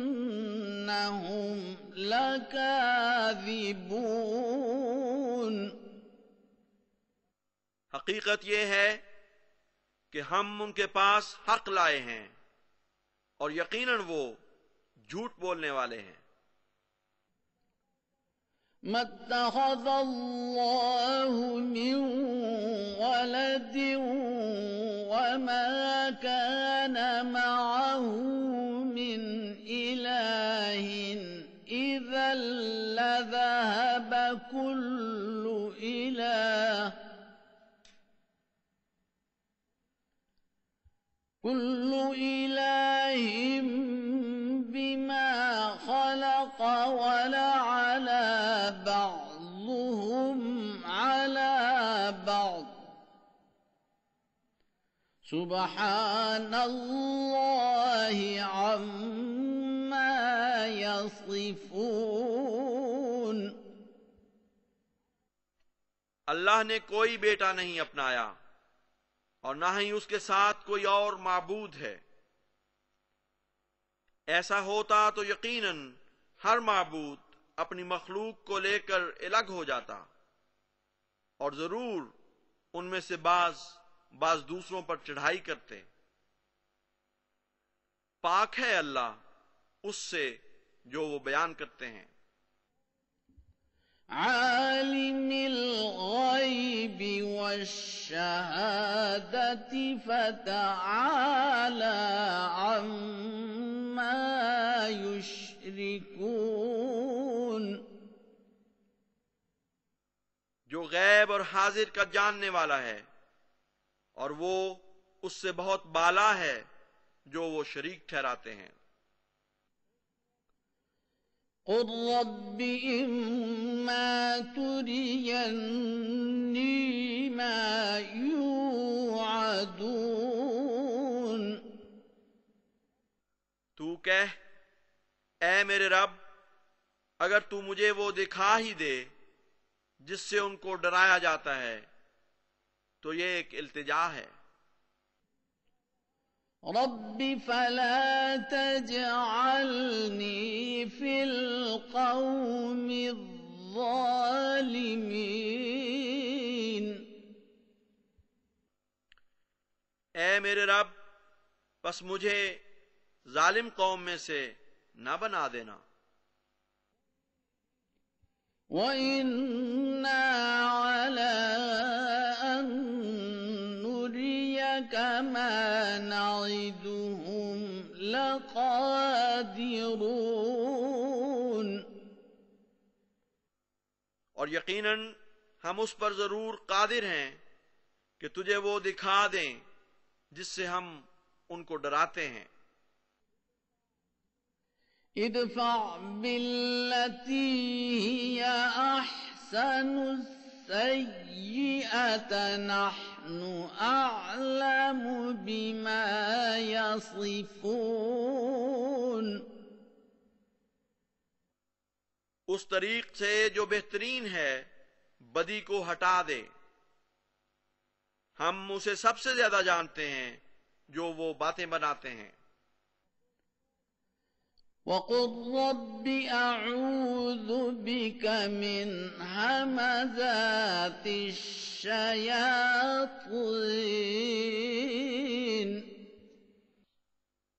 لكاذبون. حقیقت یہ ہے کہ ہم ان کے پاس حق لائے ہیں اور یقیناً وہ جھوٹ بولنے والے ہیں. ما اتخذ الله من ولد وما كان معه من إله إذا لذهب كل إله بما خلق ولعلى بعضهم على بعض سبحان الله عما يصفون. اللہ نے کوئی بیٹا نہیں اپنایا اور نہ ہی اس کے ساتھ کوئی اور معبود ہے. ایسا ہوتا تو یقیناً ہر معبود اپنی مخلوق کو لے کر الگ ہو جاتا اور ضرور ان میں سے بعض دوسروں پر چڑھائی کرتے. پاک ہے اللہ اس سے جو وہ بیان کرتے ہیں. عالم الغیب والشہادة فتعالى عما يشركون. جو غیب اور حاضر کا جاننے والا ہے اور وہ اس سے بہت بالا ہے جو وہ شریک ٹھہراتے ہیں. قل رب إما تريني ما يوعدون. تو کہہ اے میرے رب اگر تو مجھے وہ دکھا ہی دے جس سے ان کو ڈرایا جاتا ہے تو یہ ایک التجا ہے. رب فلا تجعلني في القوم الظالمين. اے میرے رب بس مجھے ظالم قوم میں سے نہ بنا دینا. وَإِنَّا عَلَىٰ أَن نُّرِيَكَ مَا نَعِدُهُمْ لَقَادِرُونَ. اور یقیناً ہم اس پر ضرور قادر ہیں کہ تجھے وہ دکھا دیں جس سے ہم ان کو ڈراتے ہیں. ادفع بالتي هي أحسن السيئة نحن أعلم بما يصفون. اس طریق سے جو بہترین ہے بدی کو ہٹا دے. ہم اسے سب سے زیادہ جانتے ہیں جو وہ باتیں بناتے ہیں. وَقُلْ رَبِّ أَعُوذُ بِكَ مِنْ هَمَزَاتِ الشَّيَاطِينِ.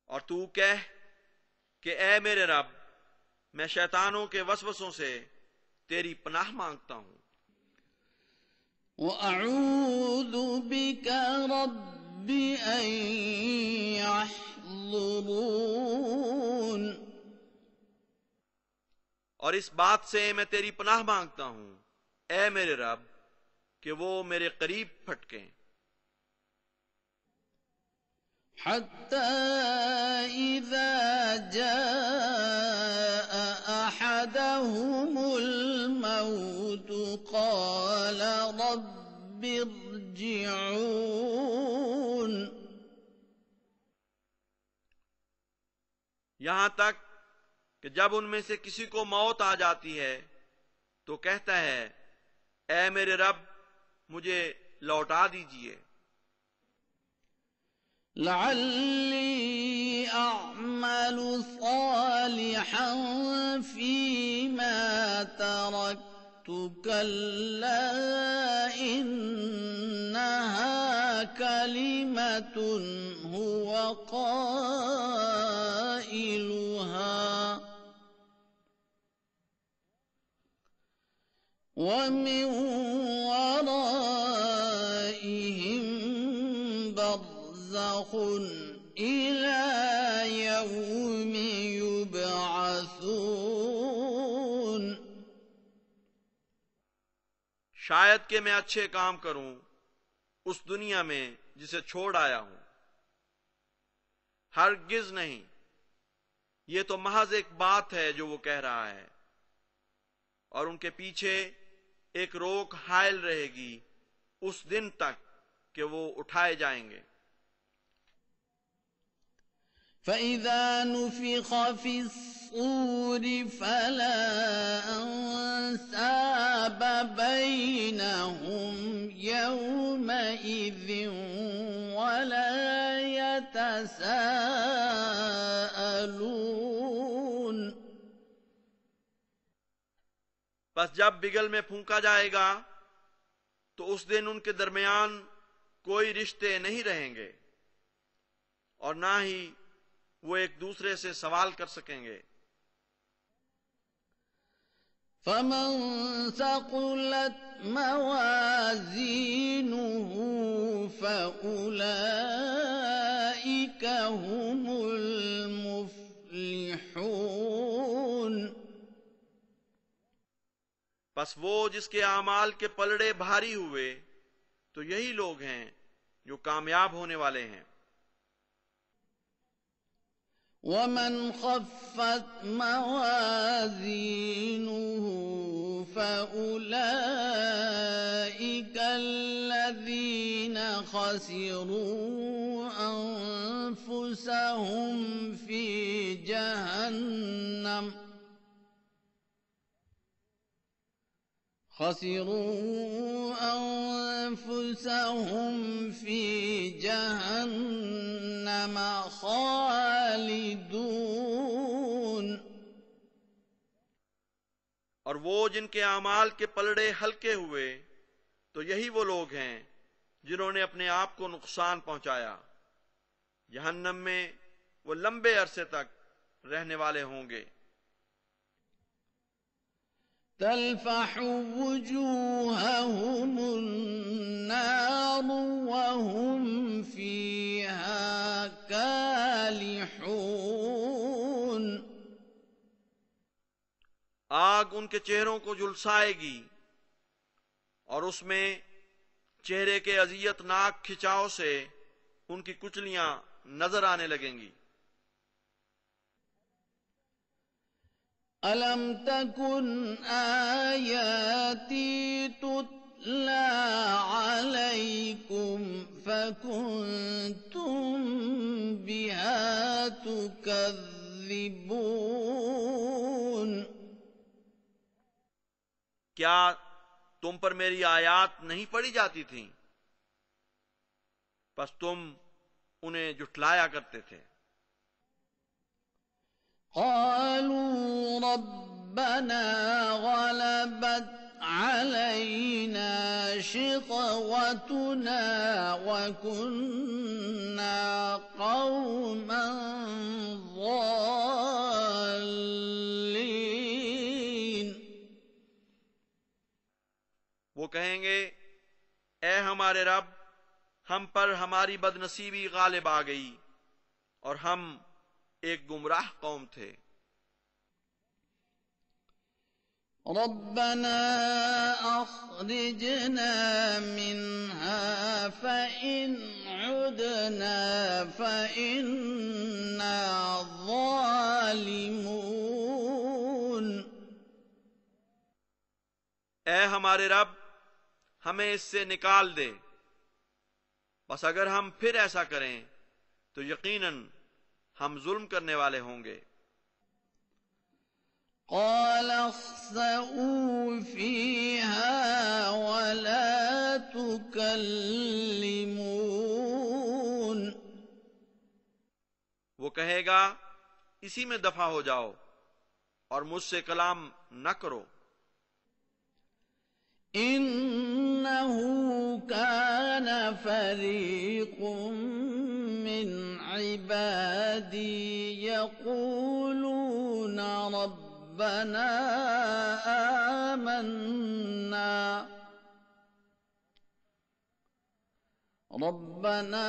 اور تو کہہ کہ اے میرے رب میں شیطانوں کے وسوسوں سے تیری پناہ مانگتا ہوں. وَأَعُوذُ بِكَ رَبِّ أَن يَحْضُرُونِ. اور اس بات سے میں تیری پناہ مانگتا ہوں اے میرے رب کہ وہ میرے قریب پھٹکیں. حَتَّى إِذَا جَاءَ أَحَدَهُمُ الْمَوْتُ قَالَ رَبِّ ارْجِعُونِ. یہاں تک کہ جب ان میں سے کسی کو موت آ جاتی ہے تو کہتا ہے اے میرے رب مجھے لوٹا دیجئے. لعلی اعمل صالحا فیما ترکت کلا انہا کلمۃ هو قائلها ومن ورائهم برزخ إلى يوم يبعثون. شاید کہ میں اچھے کام کروں اس دنیا میں جسے چھوڑ آیا ہوں. ہرگز نہیں، یہ تو محض ایک بات ہے جو وہ کہہ رہا ہے، اور ان کے پیچھے ایک روک حائل رہے گی اس دن تک کہ وہ اٹھائے جائیں گے. فَإِذَا نُفِخَ فِي الصُّورِ فَلَا أَنْسَابَ بَيْنَهُمْ يَوْمَئِذٍ وَلَا يَتَسَاءَلُونَ. بس جب بگل میں پھونکا جائے گا تو اس دن ان کے درمیان کوئی رشتے نہیں رہیں گے، اور نہ ہی وہ ایک دوسرے سے سوال کر سکیں گے. فَمَن ثَقُلَتْ مَوَازِينُهُ فَأُولَئِكَ هُمُ الْمُفْلِحُونَ. بس وہ جس کے اعمال کے پلڑے بھاری ہوئے تو یہی لوگ ہیں جو کامیاب ہونے والے ہیں. وَمَنْ خَفَّتْ مَوَازِينُهُ فَأُولَئِكَ الَّذِينَ خَسِرُوا أَنفُسَهُمْ فِي جَهَنَّمَ خالدون. اور وہ جن کے اعمال کے پلڑے ہلکے ہوئے تو یہی وہ لوگ ہیں جنہوں نے اپنے آپ کو نقصان پہنچایا. جہنم میں وہ لمبے عرصے تک رہنے والے ہوں گے. تلفح وجوههم النار وهم فيها كالحون. آگ ان کے چہروں کو جھلسائے گی اور اس میں چہرے کے اذیت ناک کھچاؤ سے ان کی کچلیاں نظر آنے لگیں گی. أَلَمْ تَكُنْ آيَاتِي تُتْلَى عَلَيْكُمْ فَكُنْتُمْ بِهَا تُكَذِّبُونَ. کیا تم پر میری آیات نہیں پڑھی جاتی تھیں؟ بس تم انہیں جھٹلایا کرتے تھے. قالوا ربنا غلبت علينا شقوتنا وكنا قوما ضالين. وہ کہیں گے، اے ہمارے رب، ہم پر ہماری بد نصیبی غالب آ گئی اور ہم ایک گمراہ قوم تھے. ربنا اخرجنا منها فإن عدنا فإنا ظالمون. اے ہمارے رب، ہمیں اس سے نکال دے، بس اگر ہم پھر ایسا کریں تو یقیناً ہم ظلم کرنے والے ہوں گے. قال اخسئوا فيها ولا تكلمون. وہ کہے گا اسی میں دفع ہو جاؤ اور مجھ سے کلام نہ کرو۔ إنه كان فريق من عبادي يقولون ربنا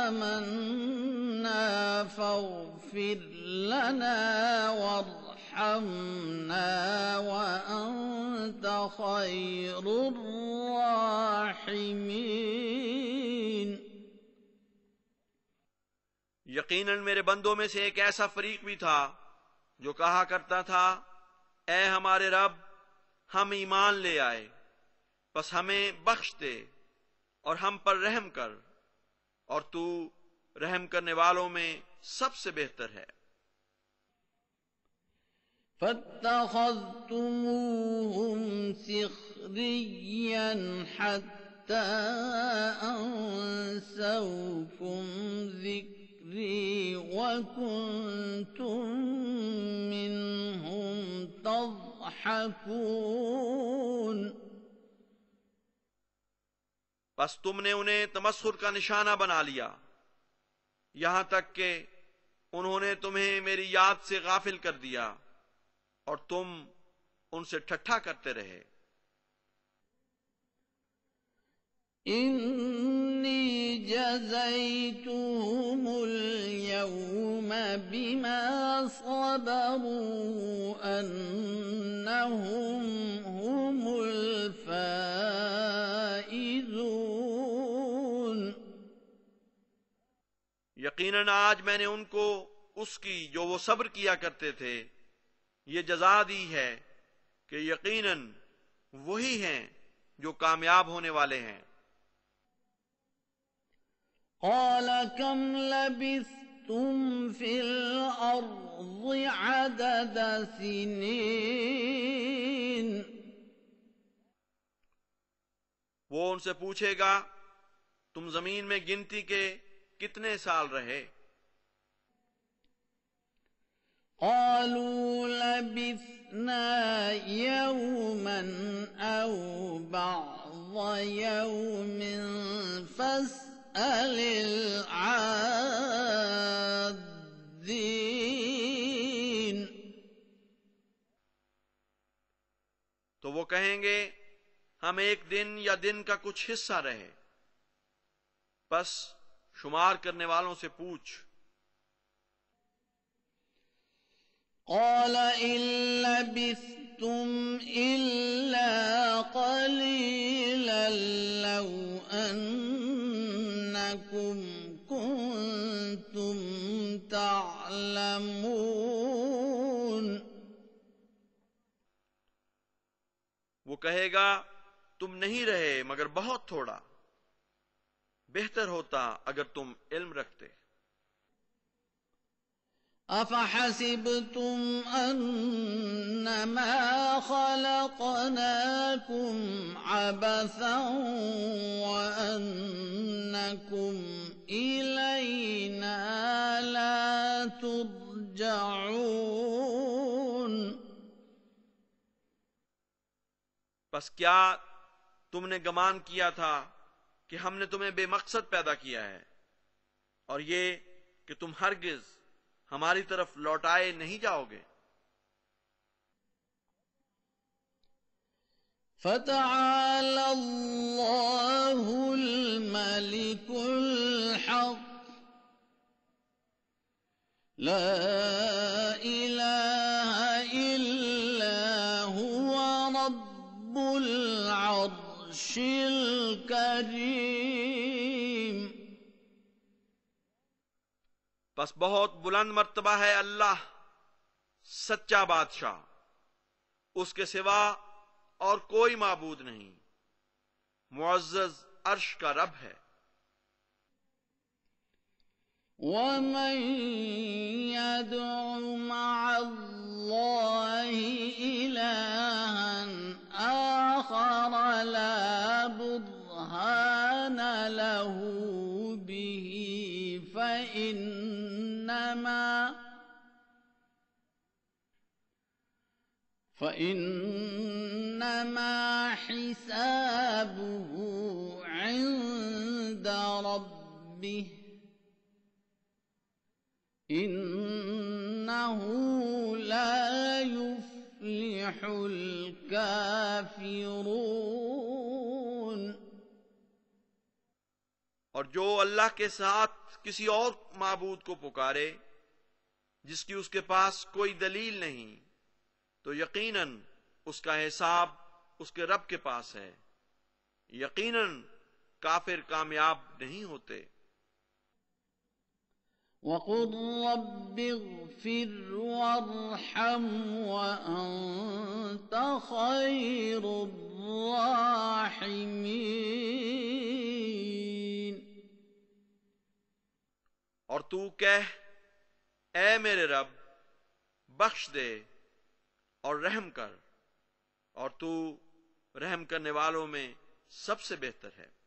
آمنا فاغفر لنا وارحمنا وأنت خير الراحمين۔ یقیناً میرے بندوں میں سے ایک ایسا فریق بھی تھا جو کہا کرتا تھا اے ہمارے رب ہم ایمان لے آئے بس ہمیں بخش دے اور ہم پر رحم کر اور تو رحم کرنے والوں میں سب سے بہتر ہے۔ فاتخذتموهم سخريا حتى أنسوكم ذكري وكنتم منهم تضحكون۔ بس تم نے انہیں تمسخر کا نشانہ بنا لیا یہاں تک کہ انہوں نے تمہیں میری یاد سے غافل کر دیا اور تم ان سے ٹھٹھا کرتے رہے۔ إني جزيتهم اليوم بما صبروا أنهم هم الفائزون۔ یقیناً آج میں نے ان کو اس کی جو وہ صبر کیا کرتے تھے یہ جزا دی ہے کہ یقیناً وہی ہیں جو کامیاب ہونے والے ہیں۔ قال كم لبثتم في الأرض عدد سنين۔ وہ ان سے پوچھے گا تم زمین میں گنتی کے کتنے سال رہے؟ قالوا لبثنا يوما أو بعض يوم فاسأل العادين۔ تو وہ کہیں گے ہم ایک دن یا دن کا کچھ حصہ رہے، بس شمار کرنے والوں سے پوچھ۔ قال إن لبثتم إلا قليلا لو أنكم كنتم تعلمون۔ وہ کہے گا تم نہیں رہے مگر بہت تھوڑا، بہتر ہوتا اگر تم علم رکھتے۔ أفحسبتم أنما خلقناكم عبثا وأنكم إلينا لا ترجعون۔ بس کیا تم نے گمان کیا تھا کہ ہم نے تمہیں بے مقصد پیدا کیا ہے اور یہ کہ تم ہرگز ہماری طرف لوٹائے نہیں جاؤ گے۔ فتعالى الله الملك الحق لا إله إلا هو رب العرش الكريم۔ بس بہت بلند مرتبہ ہے اللہ سچا بادشاہ، اس کے سوا اور کوئی معبود نہیں، معزز عرش کا رب ہے۔ ومن يدع مع الله إلها آخر لا برهان له به فإنما حسابه عند ربه إنه لا يفلح الكافرون۔ اور جو اللہ کے ساتھ کسی اور معبود کو پکارے جس کی اس کے پاس کوئی دلیل نہیں، تو یقیناً اس کا حساب اس کے رب کے پاس ہے، یقیناً کافر کامیاب نہیں ہوتے۔ وَقُلْ رَبِّ اغْفِرْ وَارْحَمْ وَأَنْتَ خَيْرُ الرَّاحِمِينَ۔ اور تو کہہ، اے میرے رب بخش دے اور رحم کر، اور تو رحم کرنے والوں میں سب سے بہتر ہے۔